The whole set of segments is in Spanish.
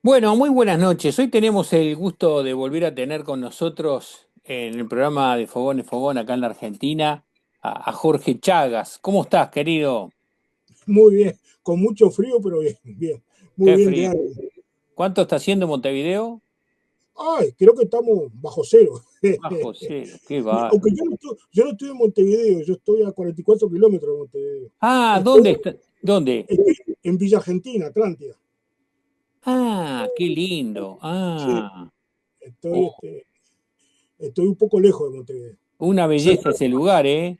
Bueno, muy buenas noches. Hoy tenemos el gusto de volver a tener con nosotros en el programa de Fogón es Fogón acá en la Argentina a Jorge Chagas. ¿Cómo estás, querido? Muy bien, con mucho frío, pero bien, bien, muy Qué bien de frío. ánimo. ¿Cuánto está haciendo Montevideo? Ay, creo que estamos bajo cero. Bajo cero, qué va. Aunque yo no estoy en Montevideo, yo estoy a 44 kilómetros de Montevideo. Ah, Estoy, ¿dónde está? ¿Dónde? estoy en Villa Argentina, Atlántida. Ah, qué lindo. Sí, Ah, estoy, oh, este, estoy un poco lejos de Montevideo. una belleza Cerca. ese lugar, ¿eh?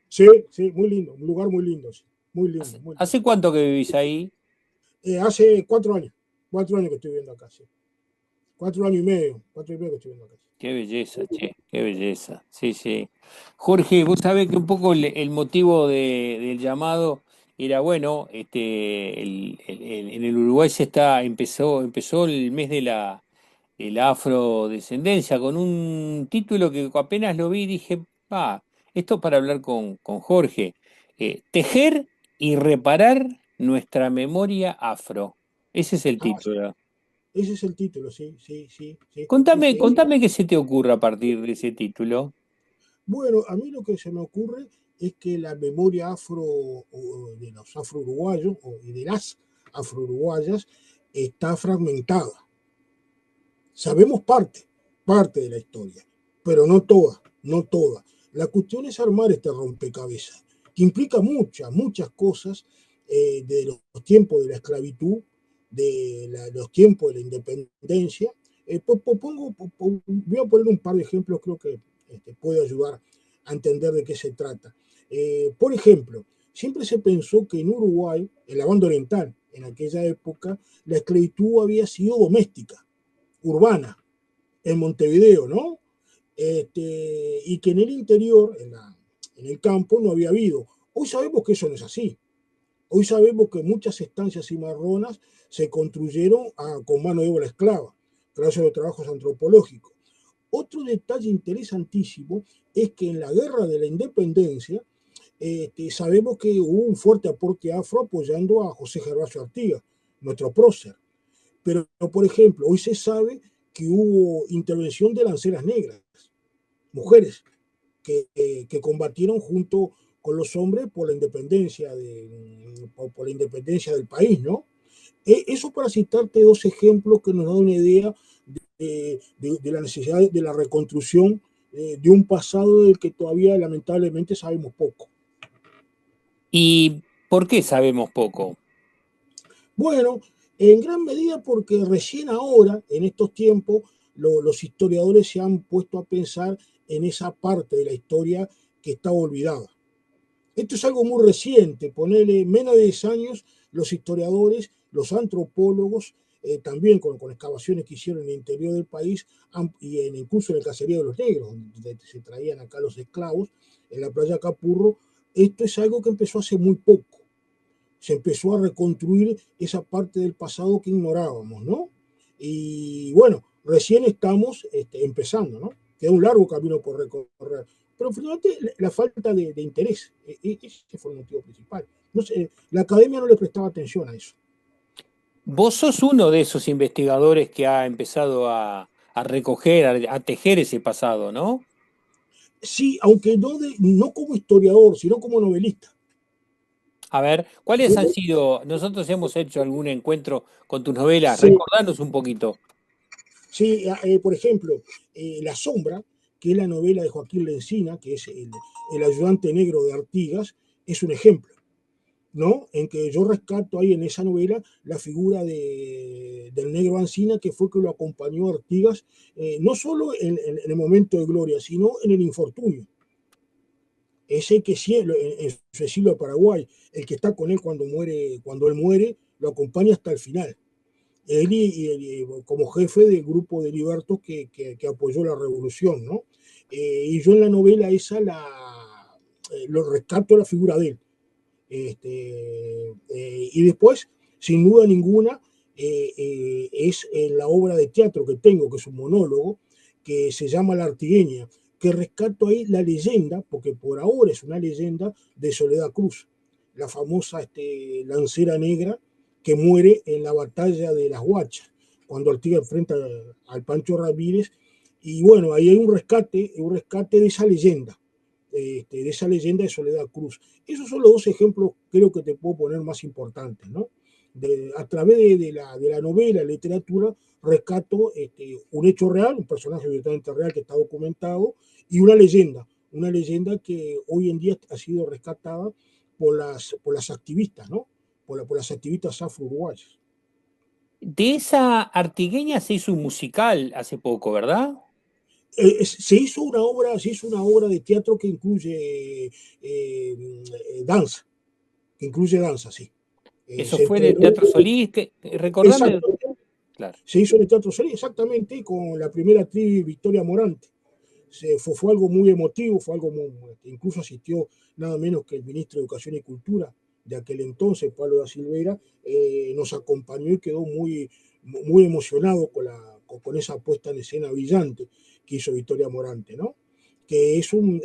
Sí, sí, muy lindo, un lugar muy lindo, sí. Muy lindo, muy lindo. ¿Hace cuánto que vivís ahí? Hace 4 años que estoy viviendo acá, sí. 4 años y medio, 4 años y medio que estoy viviendo acá. Qué belleza, che, qué belleza. Sí, sí. Jorge, vos sabés que un poco el motivo del llamado era, bueno, en el Uruguay empezó el mes de la afrodescendencia con un título que apenas lo vi dije, esto para hablar con Jorge. Tejer y reparar nuestra memoria afro. Ese es el Ah, sí, título. ese es el título, sí, sí, sí, sí, sí, Contame, sí. contame qué se te ocurre a partir de ese título. Bueno, a mí lo que se me ocurre es que la memoria afro de los afro-uruguayos y de las afro-uruguayas está fragmentada. Sabemos parte de la historia, pero no toda, no toda. La cuestión es armar este rompecabezas, que implica muchas cosas de los tiempos de la esclavitud, los tiempos de la independencia. Voy a poner un par de ejemplos, creo que puede ayudar a entender de qué se trata. Por ejemplo, siempre se pensó que en Uruguay, en la banda oriental, en aquella época, la esclavitud había sido doméstica, urbana, en Montevideo, ¿no? Y que en el interior, en el campo, no había habido. Hoy sabemos que eso no es así. Hoy sabemos que muchas estancias cimarronas se construyeron con mano de obra esclava, gracias a los trabajos antropológicos. Otro detalle interesantísimo es que en la guerra de la independencia sabemos que hubo un fuerte aporte afro apoyando a José Gervasio Artigas, nuestro prócer. Pero, por ejemplo, hoy se sabe que hubo intervención de lanceras negras, mujeres que combatieron junto con los hombres por la independencia del país, ¿no? Eso para citarte dos ejemplos que nos dan una idea de la necesidad de la reconstrucción de un pasado del que todavía lamentablemente sabemos poco. ¿Y por qué sabemos poco? Bueno, en gran medida porque recién ahora, en estos tiempos, los historiadores se han puesto a pensar en esa parte de la historia que estaba olvidada. Esto es algo muy reciente, ponerle menos de 10 años, los historiadores, los antropólogos, también con excavaciones que hicieron en el interior del país y incluso en el caserío de los negros, donde se traían acá los esclavos, en la playa Capurro, esto es algo que empezó hace muy poco. Se empezó a reconstruir esa parte del pasado que ignorábamos, ¿no? Y bueno, recién estamos empezando, ¿no? Queda un largo camino por recorrer. Pero finalmente la falta de interés, ese fue el motivo principal. No sé, la academia no le prestaba atención a eso. Vos sos uno de esos investigadores que ha empezado a recoger, a tejer ese pasado, ¿no? Sí, aunque no como historiador, sino como novelista. A ver, ¿cuáles han sido? Nosotros hemos hecho algún encuentro con tus novelas. Sí, Recordanos un poquito. sí, por ejemplo, La Sombra, que es la novela de Joaquín Lencina, que es el ayudante negro de Artigas, es un ejemplo, ¿no? En que yo rescato ahí en esa novela la figura del negro Ancina, que fue que lo acompañó a Artigas, no solo en el momento de gloria, sino en el infortunio. Ese que sí, en su exilio a Paraguay, el que está con él cuando él muere, lo acompaña hasta el final. Él como jefe del grupo de libertos que apoyó la revolución, ¿no? Y yo en la novela esa lo rescato la figura de él. Y después, sin duda ninguna, es la obra de teatro que tengo, que es un monólogo, que se llama La Artigueña, que rescato ahí la leyenda, porque por ahora es una leyenda de Soledad Cruz, la famosa lancera negra que muere en la batalla de las Huachas. cuando Artigas enfrenta al Pancho Ramírez. Y bueno, ahí hay un rescate de esa leyenda de Soledad Cruz. Esos son los dos ejemplos, creo que te puedo poner más importantes, ¿no? A través de la novela, literatura, rescato un hecho real, un personaje directamente real que está documentado, y una leyenda que hoy en día ha sido rescatada por las activistas, ¿no? Por las activistas afro-uruguayas. De esa Artigueña se hizo un musical hace poco, ¿verdad? Se hizo una obra de teatro que incluye danza, sí. Eso Se fue en el estrenó, Teatro Solís, que, recordame, exacto, claro. se hizo en el Teatro Solís, exactamente, con la primera actriz Victoria Morante. Fue algo muy emotivo, fue algo incluso asistió nada menos que el ministro de Educación y Cultura de aquel entonces, Pablo da Silveira, nos acompañó y quedó muy emocionado con esa puesta en escena brillante que hizo Victoria Morante, ¿no? Que es un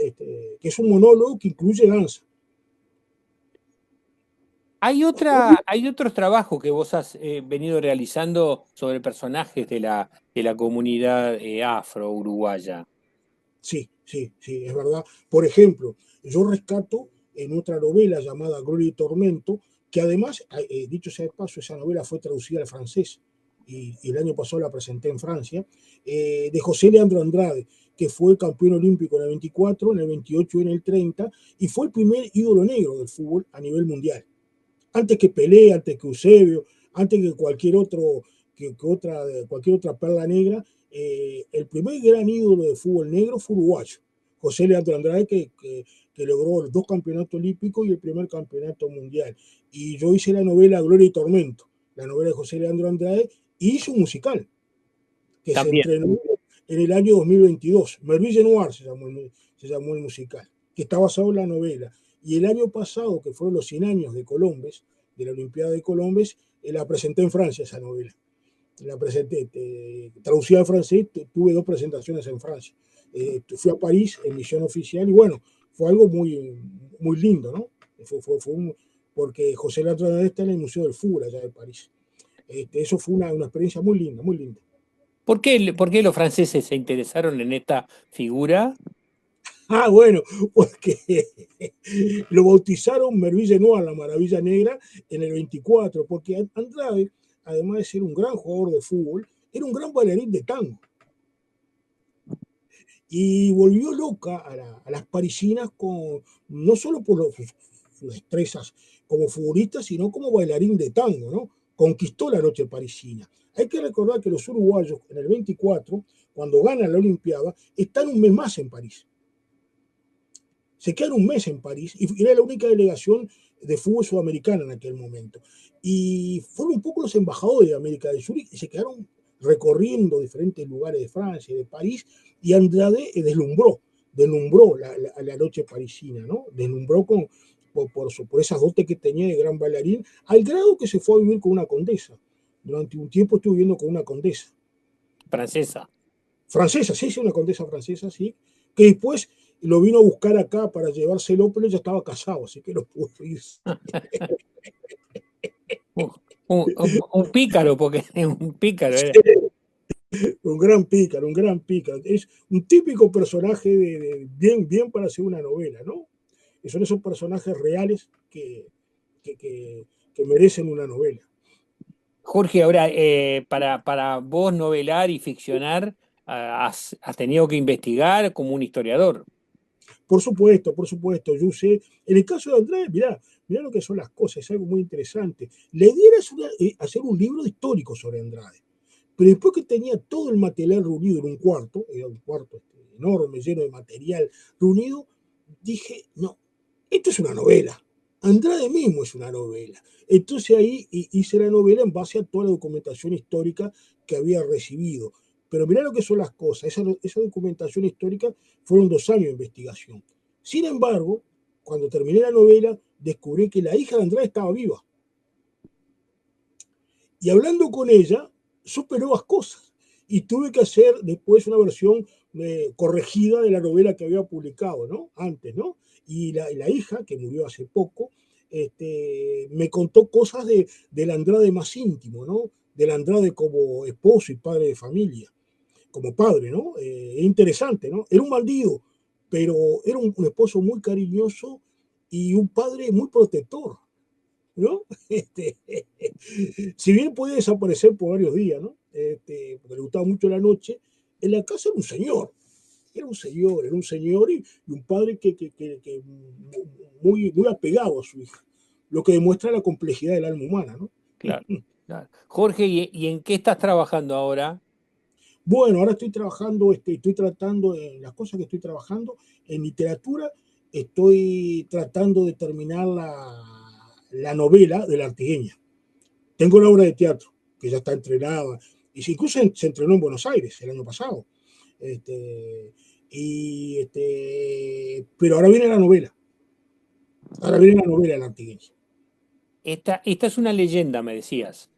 monólogo que incluye danza. Hay otros trabajos que vos has venido realizando sobre personajes de la comunidad afro-uruguaya. Sí, sí, sí, es verdad. Por ejemplo, yo rescato en otra novela llamada Gloria y Tormento, que además, dicho sea de paso, esa novela fue traducida al francés y el año pasado la presenté en Francia, de José Leandro Andrade, que fue campeón olímpico en el 24, en el 28 y en el 30, y fue el primer ídolo negro del fútbol a nivel mundial. Antes que Pelé, antes que Eusebio, antes que cualquier otra perla negra, el primer gran ídolo de fútbol negro fue uruguayo, José Leandro Andrade, que logró los dos campeonatos olímpicos y el primer campeonato mundial. Y yo hice la novela Gloria y Tormento, la novela de José Leandro Andrade, y hice un musical que se También. entrenó en el año 2022. Merville Noir se llamó el musical, que está basado en la novela. Y el año pasado, que fueron los 100 años de Colombes, de la Olimpiada de Colombes, la presenté en Francia, esa novela. La presenté, traducida al francés, tuve dos presentaciones en Francia. Fui a París en misión oficial y bueno, fue algo muy lindo, ¿no? Porque José Latranada está en el Museo del Fútbol allá de París. Eso fue una experiencia muy linda, muy linda. Por qué los franceses se interesaron en esta figura? Ah, bueno, porque lo bautizaron Merville Noir, la Maravilla Negra, en el 24, porque Andrade, además de ser un gran jugador de fútbol, era un gran bailarín de tango. Y volvió loca a las parisinas no solo por sus destrezas como futbolista, sino como bailarín de tango, ¿no? Conquistó la noche parisina. Hay que recordar que los uruguayos en el 24, cuando ganan la Olimpiada, están un mes más en París. Se quedan un mes en París y era la única delegación de fútbol sudamericana en aquel momento. Y fueron un poco los embajadores de América del Sur y se quedaron recorriendo diferentes lugares de Francia y de París, y Andrade deslumbró la noche parisina, ¿no? Deslumbró por esas dotes que tenía de gran bailarín, al grado que se fue a vivir con una condesa. Durante un tiempo estuvo viviendo con una condesa. Francesa. Francesa, sí, sí, una condesa francesa, sí, que después lo vino a buscar acá para llevárselo, pero ya estaba casado, así que no pudo ir. Un pícaro, porque es un pícaro era. Un gran pícaro. Es un típico personaje bien para hacer una novela, ¿no? Y son esos personajes reales que, que, que merecen una novela. Jorge, ahora, para vos novelar y ficcionar, has tenido que investigar como un historiador. Por supuesto, yo sé. En el caso de Andrade, mirá lo que son las cosas, es algo muy interesante. La idea era hacer un libro histórico sobre Andrade. Pero después que tenía todo el material reunido en un cuarto, era un cuarto enorme, lleno de material reunido, dije, no, esto es una novela. Andrade mismo es una novela. Entonces ahí hice la novela en base a toda la documentación histórica que había recibido. Pero mirá lo que son las cosas. Esa documentación histórica fueron 2 años de investigación. Sin embargo, cuando terminé la novela, descubrí que la hija de Andrade estaba viva. Y hablando con ella, supe nuevas cosas. Y tuve que hacer después una versión corregida de la novela que había publicado, ¿no? Antes, ¿no? Y la hija, que murió hace poco, me contó cosas del Andrade más íntimo, ¿no? del Andrade como esposo y padre de familia, como padre, ¿no? Es interesante, ¿no? Era un bandido, pero era un esposo muy cariñoso y un padre muy protector, ¿no? Si bien puede desaparecer por varios días, ¿no? Porque le gustaba mucho la noche, en la casa era un señor y un padre que muy apegado a su hija, lo que demuestra la complejidad del alma humana, ¿no? Claro, claro. Jorge, ¿y en qué estás trabajando ahora? Bueno, ahora estoy trabajando, estoy tratando, en las cosas que estoy trabajando, en literatura, estoy tratando de terminar la novela de la Artigueña. Tengo la obra de teatro, que ya está entrenada, y incluso se entrenó en Buenos Aires el año pasado. Este, pero ahora viene la novela de la Artigueña. Esta es una leyenda, me decías.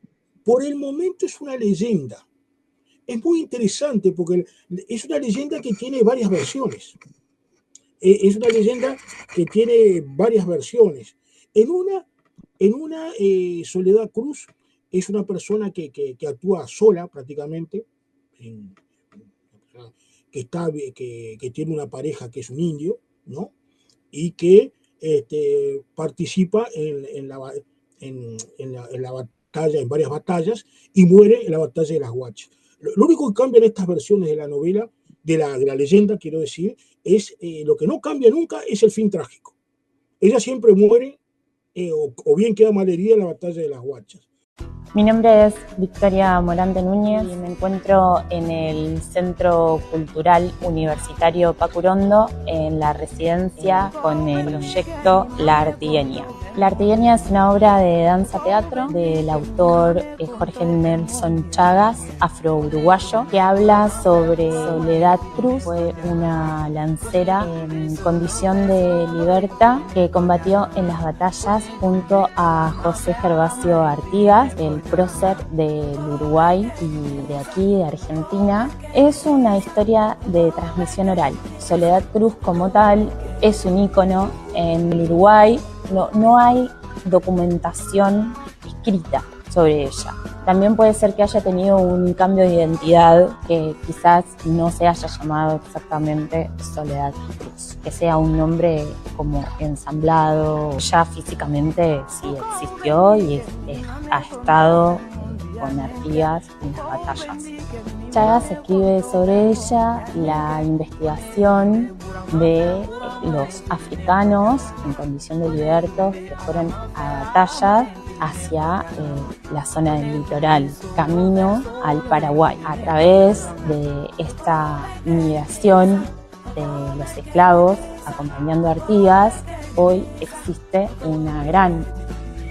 Por el momento es una leyenda. Es muy interesante porque es una leyenda que tiene varias versiones. Es una leyenda que tiene varias versiones. En una, Soledad Cruz es una persona que actúa sola prácticamente, en, que tiene una pareja que es un indio, ¿no? Y que participa en la batalla, en varias batallas, y muere en la batalla de las Huachas. Lo único que cambia en estas versiones de la novela, de la leyenda, quiero decir, es lo que no cambia nunca es el fin trágico. Ella siempre muere o bien queda malherida en la batalla de las Huachas. Mi nombre es Victoria Morante Núñez y me encuentro en el Centro Cultural Universitario Pacurondo en la residencia con el proyecto La Artigueña. La Artigueña es una obra de danza-teatro del autor Jorge Nelson Chagas, afro-uruguayo, que habla sobre Soledad Cruz, fue una lancera en condición de libertad que combatió en las batallas junto a José Gervasio Artigas, el prócer del Uruguay y de aquí, de Argentina. Es una historia de transmisión oral. Soledad Cruz como tal es un ícono en el Uruguay. No hay documentación escrita sobre ella. También puede ser que haya tenido un cambio de identidad, que quizás no se haya llamado exactamente Soledad Cruz, que sea un nombre como ensamblado. Ya físicamente sí existió y ha estado con Artigas en las batallas. Chagas escribe sobre ella la investigación de los africanos en condición de libertos que fueron a batallas hacia la zona del litoral, camino al Paraguay. A través de esta migración de los esclavos acompañando a Artigas, hoy existe una gran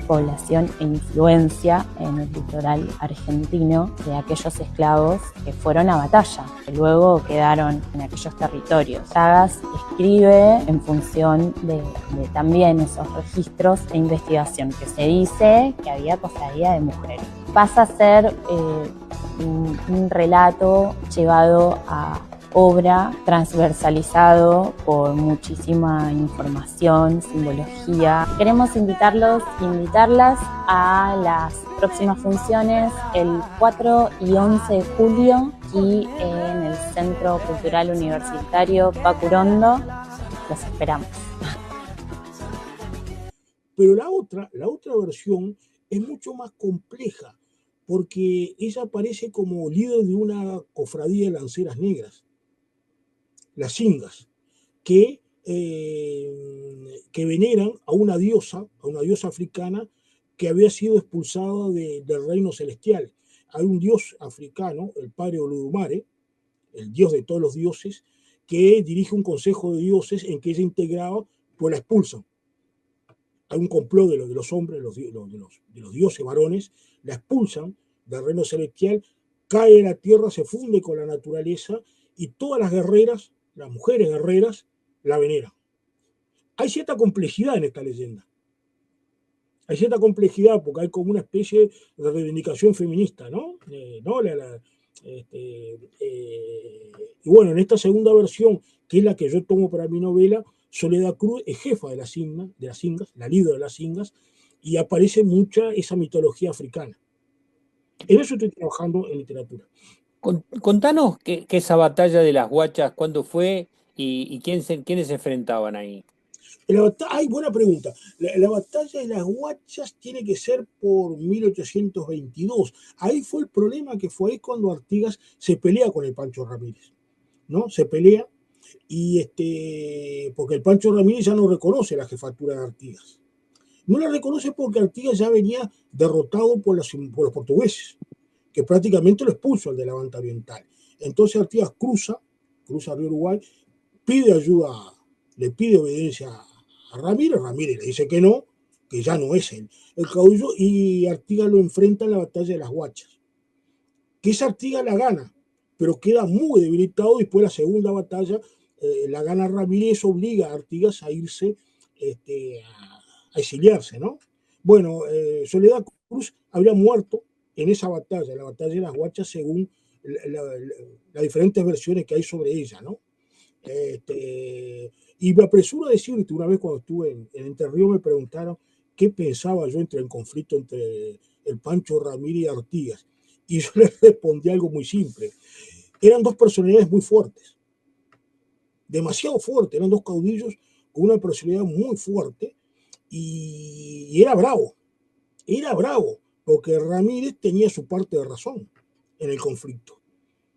población e influencia en el litoral argentino de aquellos esclavos que fueron a batalla, que luego quedaron en aquellos territorios. Chagas escribe en función de también esos registros e investigación, que se dice que había cofradía de mujeres. Pasa a ser un relato llevado a obra, transversalizado por muchísima información, simbología. Queremos invitarlas a las próximas funciones el 4 y 11 de julio aquí en el Centro Cultural Universitario Pacurondo. Los esperamos. Pero la otra versión es mucho más compleja, porque ella aparece como líder de una cofradía de lanceras negras, las Singas, que veneran a una diosa africana que había sido expulsada del reino celestial. Hay un dios africano, el padre Olodumare, el dios de todos los dioses, que dirige un consejo de dioses en que ella integraba, pues la expulsan. Hay un complot de los hombres, de los dioses varones, la expulsan del reino celestial, cae en la tierra, se funde con la naturaleza y todas las guerreras, las mujeres guerreras, la veneran. Hay cierta complejidad en esta leyenda. Hay cierta complejidad porque hay como una especie de reivindicación feminista, ¿no? Y bueno, en esta segunda versión, que es la que yo tomo para mi novela, Soledad Cruz es jefa de las Singas, la líder de las Singas, y aparece mucha esa mitología africana. En eso estoy trabajando en literatura. Contanos que esa batalla de las Huachas, cuándo fue y quiénes se enfrentaban ahí. Ay, buena pregunta. La batalla de las Huachas tiene que ser por 1822. Ahí fue el problema, que fue ahí cuando Artigas se pelea con el Pancho Ramírez, ¿no? Se pelea porque el Pancho Ramírez ya no reconoce la jefatura de Artigas. No la reconoce porque Artigas ya venía derrotado por los portugueses, que prácticamente lo expuso al de la Banda Oriental. Entonces Artigas cruza Río Uruguay, pide ayuda, le pide obediencia a Ramírez. Ramírez le dice que no, que ya no es el caudillo, y Artigas lo enfrenta en la batalla de las Huachas, que esa Artigas la gana, pero queda muy debilitado. Después de la segunda batalla la gana Ramírez, obliga a Artigas a irse a exiliarse, ¿no? Bueno, Soledad Cruz habría muerto en esa batalla, la batalla de las Huachas, según las diferentes versiones que hay sobre ella, ¿no? Y me apresuro a decirte, una vez cuando estuve en Entre Ríos me preguntaron qué pensaba yo entre el conflicto entre el Pancho Ramírez y Artigas. Y yo les respondí algo muy simple. Eran dos personalidades muy fuertes, demasiado fuertes, eran dos caudillos con una personalidad muy fuerte, y era bravo, porque Ramírez tenía su parte de razón en el conflicto,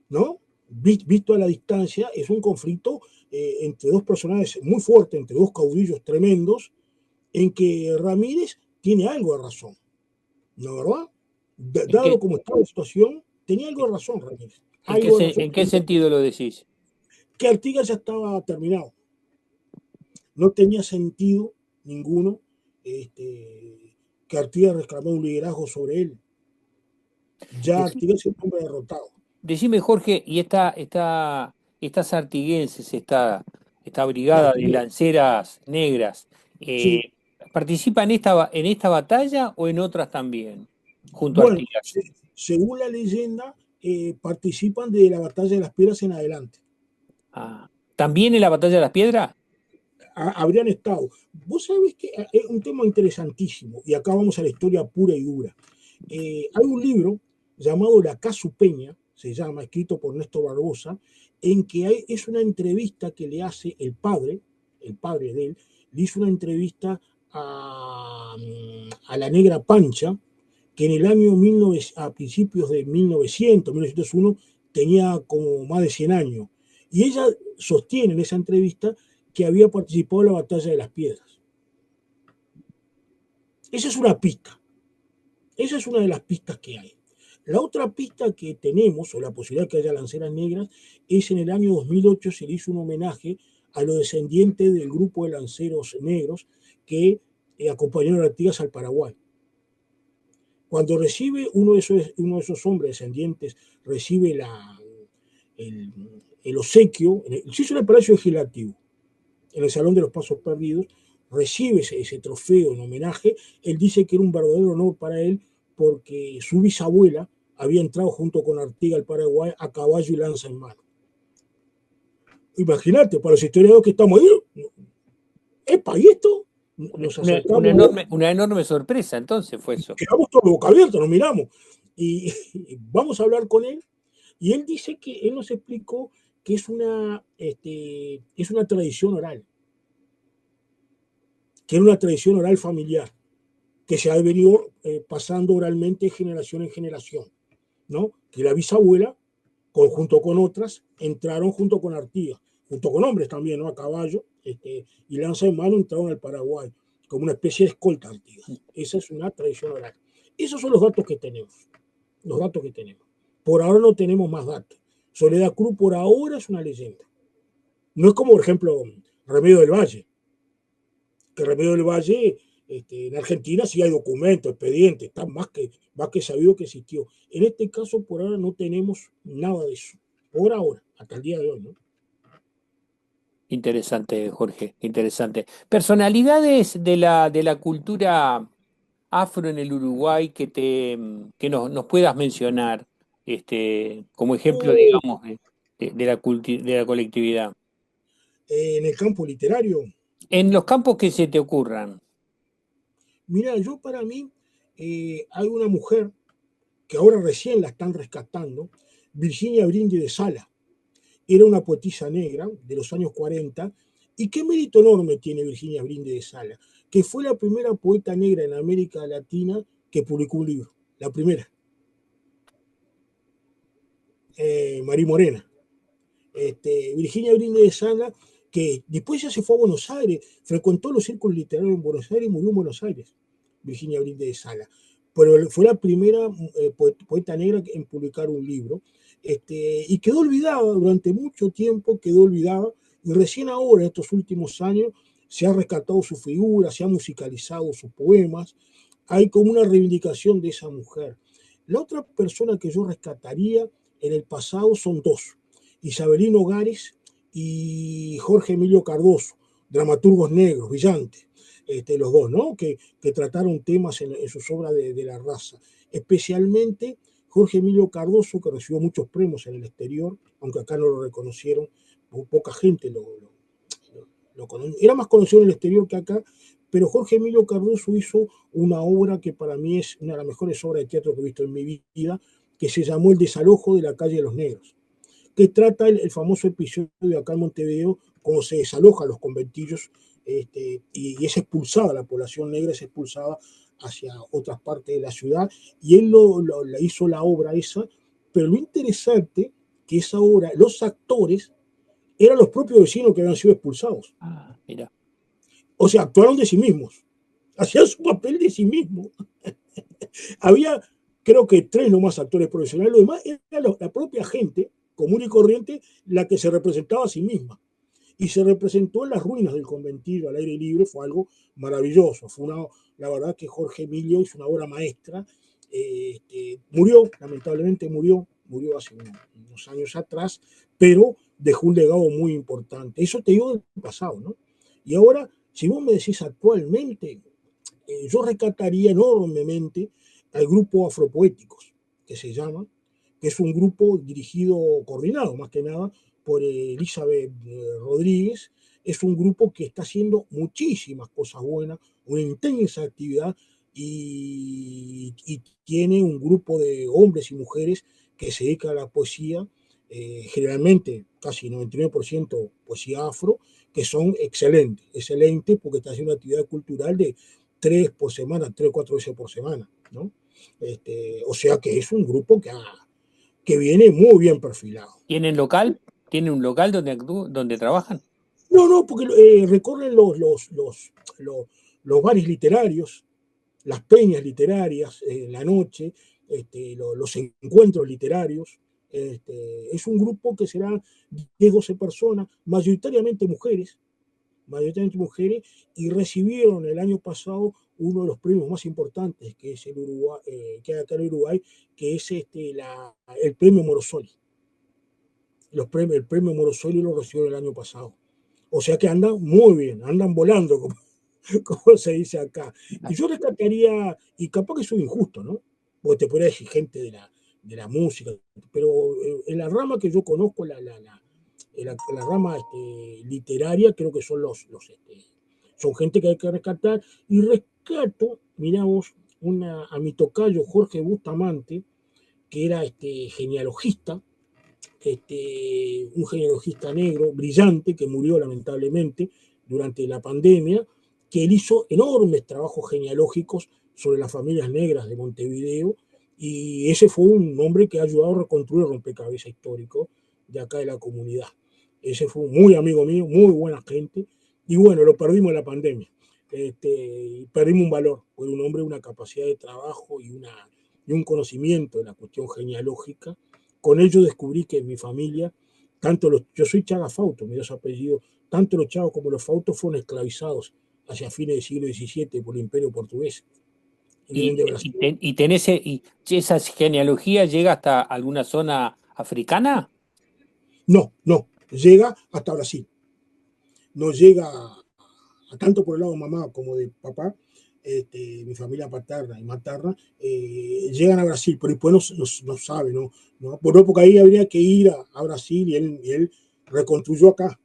¿no? Visto a la distancia, es un conflicto entre dos personajes muy fuertes, entre dos caudillos tremendos, en que Ramírez tiene algo de razón, ¿no, verdad? ¿En Dado qué, como estaba la situación, tenía algo de razón Ramírez, algo de razón. en qué sentido lo decís? Que Artigas ya estaba terminado, no tenía sentido ninguno que Artigas reclamara un liderazgo sobre él. Ya Artigas es un hombre derrotado. Decime, Jorge, ¿y estas artiguenses, esta brigada de lanceras negras, Sí. participa en esta batalla o en otras también, junto a Bueno, Artigas? según la leyenda, participan de la batalla de las piedras en adelante. Ah, ¿también en la batalla de las piedras? Habrían estado. Vos sabés que es un tema interesantísimo, y acá vamos a la historia pura y dura. Hay un libro llamado La Casupeña, se llama, escrito por Néstor Barbosa, en que es una entrevista que le hace el padre de él, le hizo una entrevista a la Negra Pancha, que en el año a principios de 1901, tenía como más de 100 años. Y ella sostiene en esa entrevista que había participado en la batalla de las piedras. Esa es una pista. Esa es una de las pistas que hay. La otra pista que tenemos, o la posibilidad de que haya lanceras negras, es en el año 2008 se le hizo un homenaje a los descendientes del grupo de lanceros negros que acompañaron a Artigas al Paraguay. Cuando recibe uno de esos hombres descendientes, recibe el obsequio, se hizo en el Palacio Legislativo, en el Salón de los Pasos Perdidos, recibe ese trofeo en homenaje. Él dice que era un verdadero honor para él, porque su bisabuela había entrado junto con Artigas al Paraguay a caballo y lanza en mano. Imagínate, para los historiadores que estamos ahí, ¿epa, y esto? Nos acercamos, Una enorme sorpresa, entonces fue eso. quedamos todos boca abierta, nos miramos. Y vamos a hablar con él, y él dice que él nos explicó que es una tradición oral, que era una tradición oral familiar, que se ha venido pasando oralmente generación en generación, ¿no? Que la bisabuela, junto con otras, entraron junto con Artigas, junto con hombres también, ¿no? A caballo, y lanza en mano, entraron al Paraguay, como una especie de escolta Artigas. Esa es una tradición oral. Esos son los datos que tenemos, los datos que tenemos. Por ahora no tenemos más datos. Soledad Cruz por ahora es una leyenda. No es como, por ejemplo, Remedio del Valle, que Remedio del Valle, en Argentina sí hay documentos, expedientes, está más que sabido que existió. En este caso, por ahora no tenemos nada de eso. Por ahora, hasta el día de hoy, ¿no? Interesante, Jorge, interesante. Personalidades de la cultura afro en el Uruguay que nos puedas mencionar, como ejemplo, Oh, digamos, de la colectividad. en el campo literario, En los campos que se te ocurran. mira, yo para mí hay una mujer que ahora recién la están rescatando, Virginia Brinde de Sala. Era una poetisa negra de los años 40. ¿Y qué mérito enorme tiene Virginia Brinde de Sala? Que fue la primera poeta negra en América Latina que publicó un libro. La primera. María Morena. Virginia Brinde de Sala, que después ya se fue a Buenos Aires, frecuentó los círculos literarios en Buenos Aires y murió en Buenos Aires. Virginia Brinde de Sala. Pero fue la primera poeta negra en publicar un libro. Y quedó olvidada durante mucho tiempo, quedó olvidada, y recién ahora, en estos últimos años, se ha rescatado su figura, se ha musicalizado sus poemas, hay como una reivindicación de esa mujer. La otra persona que yo rescataría en el pasado son dos, Isabelino Gares y Jorge Emilio Cardoso, dramaturgos negros, brillantes, los dos, ¿no? Que trataron temas en sus obras de la raza, especialmente Jorge Emilio Cardoso, que recibió muchos premios en el exterior, aunque acá no lo reconocieron, poca gente lo conoció. Era más conocido en el exterior que acá, pero Jorge Emilio Cardoso hizo una obra que para mí es una de las mejores obras de teatro que he visto en mi vida, que se llamó El desalojo de la calle de los negros, que trata el famoso episodio de acá en Montevideo, cuando se desalojan los conventillos y es expulsada, la población negra es expulsada hacia otras partes de la ciudad, y él hizo la obra esa, pero lo interesante que esa obra, los actores eran los propios vecinos que habían sido expulsados. Ah, mira. O sea, actuaron de sí mismos, hacían su papel de sí mismos. Había, creo que 3 nomás actores profesionales, lo demás era la propia gente común y corriente la que se representaba a sí misma. Y se representó en las ruinas del conventillo al aire libre, fue algo maravilloso. La verdad que Jorge Emilio hizo una obra maestra. Murió, lamentablemente murió hace unos años atrás, pero dejó un legado muy importante. Eso te digo del pasado, ¿no? Y ahora, si vos me decís actualmente, yo rescataría enormemente al grupo Afropoéticos, que se llama, que es un grupo dirigido, coordinado más que nada, por Elizabeth Rodríguez. Es un grupo que está haciendo muchísimas cosas buenas, una intensa actividad, y tiene un grupo de hombres y mujeres que se dedican a la poesía, generalmente casi 99% poesía afro, que son excelentes porque está haciendo una actividad cultural de 3 por semana, 3 o 4 veces por semana, ¿no? O sea que es un grupo que viene muy bien perfilado. ¿Tienen local? ¿Tienen un local donde trabajan? No, porque recorren los bares literarios, las peñas literarias en la noche, los encuentros literarios. Es un grupo que será 10, 12 personas, mayoritariamente mujeres, y recibieron el año pasado uno de los premios más importantes que es el Uruguay, que hay acá en Uruguay, que es el premio Morosoli. El premio Morosoli lo recibieron el año pasado. O sea que andan muy bien, andan volando, como se dice acá. Y yo rescataría, y capaz que soy injusto, ¿no? Porque te podría decir gente de la música, pero en la rama que yo conozco, la rama literaria, creo que son son gente que hay que rescatar. Y rescato, miramos, a mi tocayo Jorge Bustamante, que era genealogista, un genealogista negro brillante que murió lamentablemente durante la pandemia, que él hizo enormes trabajos genealógicos sobre las familias negras de Montevideo, y ese fue un hombre que ha ayudado a reconstruir el rompecabezas histórico de acá de la comunidad. Ese fue muy amigo mío, muy buena gente, y bueno, lo perdimos en la pandemia. Perdimos un valor, fue un hombre, una capacidad de trabajo y un conocimiento de la cuestión genealógica. Con ello descubrí que en mi familia, yo soy Chaga Fausto, mi dos apellidos, tanto los Chagos como los Fautos fueron esclavizados hacia fines del siglo XVII por el Imperio Portugués. Y vienen de Brasil. ¿Y esa genealogía llega hasta alguna zona africana? No, llega hasta Brasil. No llega tanto por el lado de mamá como de papá, mi familia paterna y materna, llegan a Brasil, pero después no sabe, ¿no? Porque ahí habría que ir a Brasil, y él reconstruyó acá.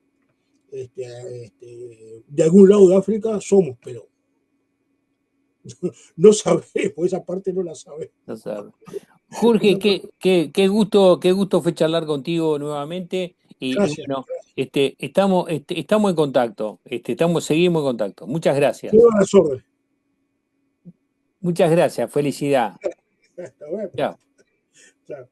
De algún lado de África somos, pero no sabemos, esa parte no la sabemos. No sabe. Jorge, Bueno, pues, qué gusto fue charlar contigo nuevamente. Y gracias. bueno, estamos en contacto, seguimos en contacto. Muchas gracias. Quedo a las órdenes. Muchas gracias, felicidad. Hasta luego. Chao. Chao.